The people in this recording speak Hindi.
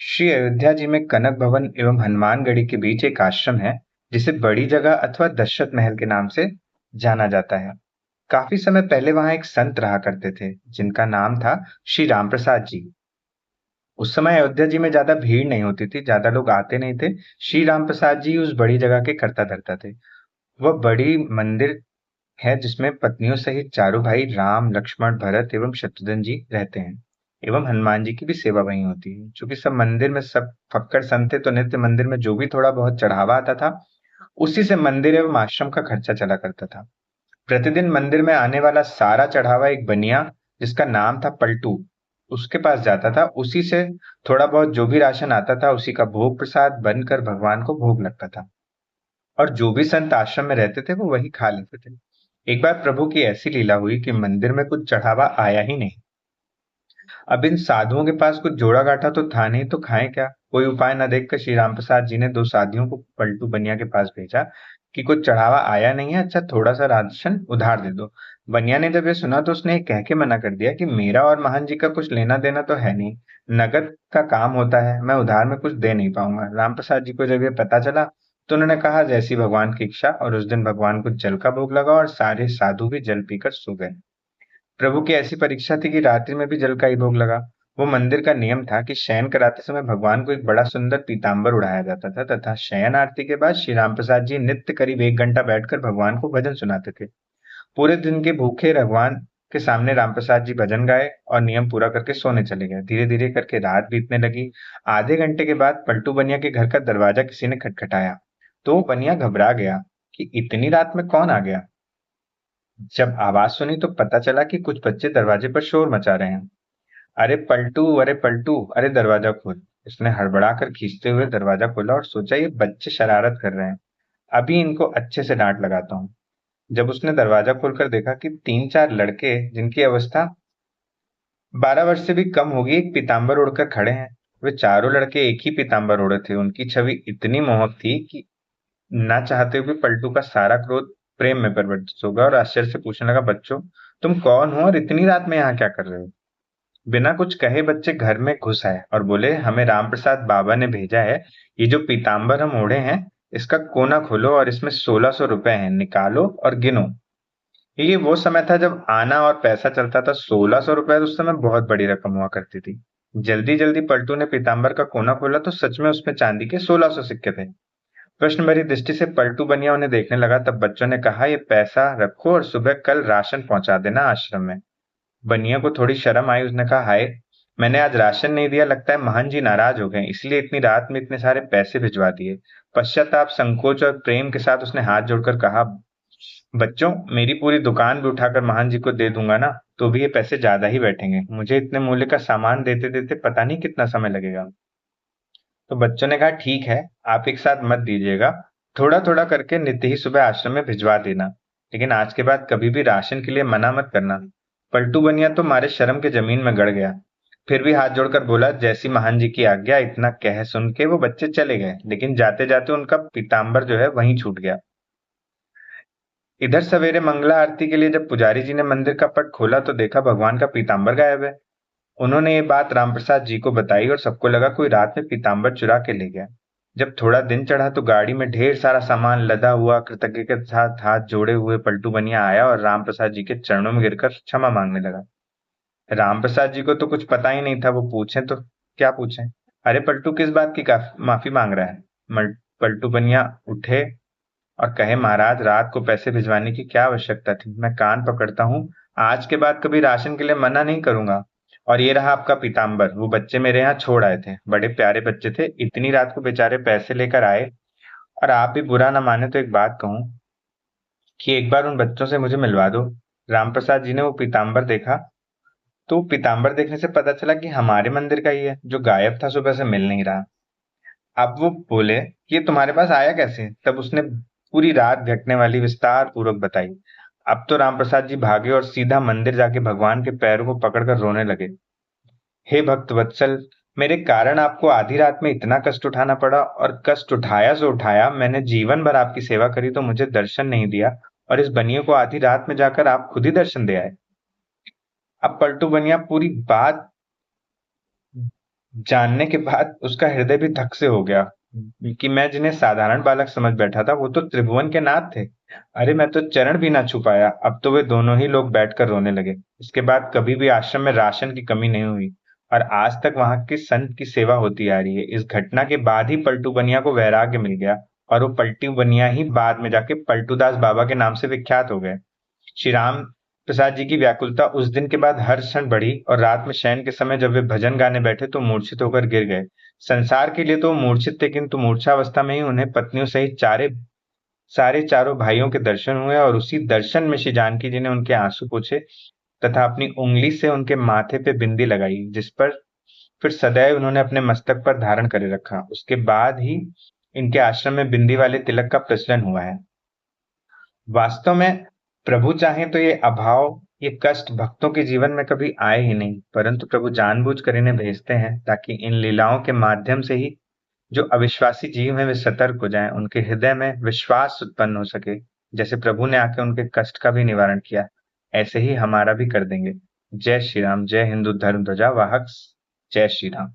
श्री अयोध्या जी में कनक भवन एवं हनुमानगढ़ी के बीच एक आश्रम है जिसे बड़ी जगह अथवा दशरथ महल के नाम से जाना जाता है। काफी समय पहले वहां एक संत रहा करते थे जिनका नाम था श्री राम प्रसाद जी। उस समय अयोध्या जी में ज्यादा भीड़ नहीं होती थी, ज्यादा लोग आते नहीं थे। श्री राम प्रसाद जी उस बड़ी जगह के कर्ता धर्ता थे। वह बड़ी मंदिर है जिसमें पत्नियों सहित चारों भाई राम, लक्ष्मण, भरत एवं शत्रुघ्न जी रहते हैं। एवं हनुमान जी की भी सेवा वहीं होती है। चूंकि सब मंदिर में सब फक्कड़ संत थे, तो नित्य मंदिर में जो भी थोड़ा बहुत चढ़ावा आता था, उसी से मंदिर एवं आश्रम का खर्चा चला करता था। प्रतिदिन मंदिर में आने वाला सारा चढ़ावा एक बनिया जिसका नाम था पलटू, उसके पास जाता था। उसी से थोड़ा बहुत जो भी राशन आता था, उसी का भोग प्रसाद बनकर भगवान को भोग लगता था। और जो भी संत आश्रम में रहते थे वो वही खा लेते थे। एक बार प्रभु की ऐसी लीला हुई कि मंदिर में कुछ चढ़ावा आया ही नहीं। अब इन साधुओं के पास कुछ जोड़ा गांठा तो था नहीं, तो खाएं क्या। कोई उपाय न देखकर श्री रामप्रसाद जी ने दो साधियों को पलटू बनिया के पास भेजा कि कुछ चढ़ावा आया नहीं है, अच्छा थोड़ा सा राशन उधार दे दो। बनिया ने जब ये सुना तो उसने ये कह के मना कर दिया कि मेरा और महान जी का कुछ लेना देना तो है नहीं, नगद का काम होता है, मैं उधार में कुछ दे नहीं पाऊंगा। रामप्रसाद जी को जब ये पता चला तो उन्होंने कहा जैसी भगवान की इच्छा, और उस दिन भगवान को जल का भोग लगा और सारे साधु भी जल पीकर सो गए। प्रभु की ऐसी परीक्षा थी कि रात्रि में भी जल का ही भोग लगा। वो मंदिर का नियम था कि शयन कराते समय भगवान को एक बड़ा सुंदर पीताम्बर उड़ाया जाता था, तथा शयन आरती के बाद श्री राम प्रसाद जी नित्य करीब 1 घंटा बैठकर भगवान को भजन सुनाते थे। पूरे दिन के भूखे भगवान के सामने रामप्रसाद जी भजन गाए और नियम पूरा करके सोने चले गए। धीरे धीरे करके रात बीतने लगी। आधे घंटे के बाद पलटू बनिया के घर का दरवाजा किसी ने खटखटाया। तो बनिया घबरा गया कि इतनी रात में कौन आ गया। जब आवाज सुनी तो पता चला कि कुछ बच्चे दरवाजे पर शोर मचा रहे हैं। अरे पलटू, अरे दरवाजा खोल। उसने हड़बड़ा कर खींचते हुए दरवाजा खोला और सोचा ये बच्चे शरारत कर रहे हैं, अभी इनको अच्छे से डांट लगाता हूँ। जब उसने दरवाजा खोलकर देखा कि 3-4 लड़के जिनकी अवस्था 12 वर्ष से भी कम होगी, एक पीताम्बर ओढ़कर खड़े हैं। वे चारों लड़के एक ही पीताम्बर ओढ़े थे। उनकी छवि इतनी मोहक थी कि ना चाहते हुए पलटू का सारा क्रोध प्रेम में परिवर्तित हो गया और आश्चर्य से पूछने लगा, बच्चों तुम कौन हो और इतनी रात में यहाँ क्या कर रहे हो। बिना कुछ कहे बच्चे घर में घुस आए और बोले, हमें रामप्रसाद बाबा ने भेजा है, ये जो पीताम्बर हम ओढ़े हैं इसका कोना खोलो और इसमें 1600 रुपए हैं, निकालो और गिनो। ये वो समय था जब आना और पैसा चलता था। 1600 रुपए उस समय बहुत बड़ी रकम हुआ करती थी। जल्दी जल्दी पलटू ने पीताम्बर का कोना खोला तो सच में उसमें चांदी के 1600 सिक्के थे। प्रश्न भरी दृष्टि से पलटू बनिया उन्हें देखने लगा। तब बच्चों ने कहा, ये पैसा रखो और सुबह कल राशन पहुंचा देना आश्रम में। बनिया को थोड़ी शर्म आई। उसने कहा, हाय, मैंने आज राशन नहीं दिया, लगता है महान जी नाराज हो गए, इसलिए इतनी रात में इतने सारे पैसे भिजवा दिए। पश्चाताप, संकोच और प्रेम के साथ उसने हाथ जोड़कर कहा, बच्चों मेरी पूरी दुकान भी उठाकर महान जी को दे दूंगा ना, तो भी ये पैसे ज्यादा ही बैठेंगे। मुझे इतने मूल्य का सामान देते देते पता नहीं कितना समय लगेगा। तो बच्चों ने कहा, ठीक है, आप एक साथ मत दीजिएगा, थोड़ा थोड़ा करके नित्य ही सुबह आश्रम में भिजवा देना, लेकिन आज के बाद कभी भी राशन के लिए मना मत करना। पलटू बनिया तो मारे शर्म के जमीन में गड़ गया, फिर भी हाथ जोड़कर बोला, जैसी महान जी की आज्ञा। इतना कह सुन के वो बच्चे चले गए, लेकिन जाते जाते उनका पीताम्बर जो है वहीं छूट गया। इधर सवेरे मंगला आरती के लिए जब पुजारी जी ने मंदिर का पट खोला तो देखा भगवान का पीताम्बर गायब है। उन्होंने ये बात रामप्रसाद जी को बताई और सबको लगा कोई रात में पीताम्बर चुरा के ले गया। जब थोड़ा दिन चढ़ा तो गाड़ी में ढेर सारा सामान लदा हुआ कृतज्ञ के साथ हाथ जोड़े हुए पलटू बनिया आया और रामप्रसाद जी के चरणों में गिरकर क्षमा मांगने लगा। रामप्रसाद जी को तो कुछ पता ही नहीं था, वो पूछे तो क्या पूछे। अरे पलटू, किस बात की माफी मांग रहा है। पलटू बनिया उठे और कहे, महाराज रात को पैसे भिजवाने की क्या आवश्यकता थी, मैं कान पकड़ता हूँ, आज के बाद कभी राशन के लिए मना नहीं करूंगा। और ये रहा आपका पीताम्बर, वो बच्चे मेरे यहाँ छोड़ आए थे, बड़े प्यारे बच्चे थे, इतनी रात को बेचारे पैसे लेकर आए। और आप भी बुरा ना माने तो एक बात कहूँ कि एक बार उन बच्चों से मुझे मिलवा दो। रामप्रसाद जी ने वो पीताम्बर देखा, तो पीताम्बर देखने से पता चला कि हमारे मंदिर का ही है, जो गायब था, सुबह से मिल नहीं रहा। अब वो बोले, ये तुम्हारे पास आया कैसे। तब उसने पूरी रात घटने वाली विस्तार पूर्वक बताई। अब तो रामप्रसाद जी भागे और सीधा मंदिर जाके भगवान के पैरों को पकड़कर रोने लगे। हे भक्त वत्सल, मेरे कारण आपको आधी रात में इतना कष्ट उठाना पड़ा, और कष्ट उठाया सो उठाया, मैंने जीवन भर आपकी सेवा करी तो मुझे दर्शन नहीं दिया, और इस बनिए को आधी रात में जाकर आप खुद ही दर्शन दे आए। अब पलटू बनिया पूरी बात जानने के बाद उसका हृदय भी धक से हो गया कि मैं जिन्हें साधारण बालक समझ बैठा था वो तो त्रिभुवन के नाथ थे। अरे मैं तो चरण भी ना छू पाया। अब तो वे दोनों ही लोग बैठकर रोने लगे। इसके बाद कभी भी आश्रम में राशन की कमी नहीं हुई और आज तक वहां के संत की सेवा होती आ रही है। इस घटना के बाद ही पलटू बनिया को वैराग्य मिल गया और वो पलटू बनिया ही बाद में जाके पलटूदास बाबा के नाम से विख्यात हो गए। श्री राम प्रसाद जी की व्याकुलता उस दिन के बाद हर क्षण बढ़ी और रात में शयन के समय जब वे भजन गाने बैठे तो मूर्छित होकर गिर गए। संसार के लिए तो वो मूर्छित थे, किंतु मूर्छावस्था में ही उन्हें पत्नियों सहित सारे चारों भाइयों के दर्शन हुए और उसी दर्शन में श्री जानकी जी ने उनके आंसू पोंछे तथा अपनी उंगली से उनके माथे पे बिंदी लगाई, जिस पर फिर सदैव उन्होंने अपने मस्तक पर धारण करे रखा। उसके बाद ही इनके आश्रम में बिंदी वाले तिलक का प्रचलन हुआ है। वास्तव में प्रभु चाहें तो ये अभाव, ये कष्ट भक्तों के जीवन में कभी आए ही नहीं, परंतु प्रभु जानबूझकर इन्हें भेजते हैं ताकि इन लीलाओं के माध्यम से ही जो अविश्वासी जीव हैं वे सतर्क हो जाएं, उनके हृदय में विश्वास उत्पन्न हो सके। जैसे प्रभु ने आके उनके कष्ट का भी निवारण किया, ऐसे ही हमारा भी कर देंगे। जय श्री राम। जय हिंदू धर्म ध्वजा वाहक। जय श्री राम।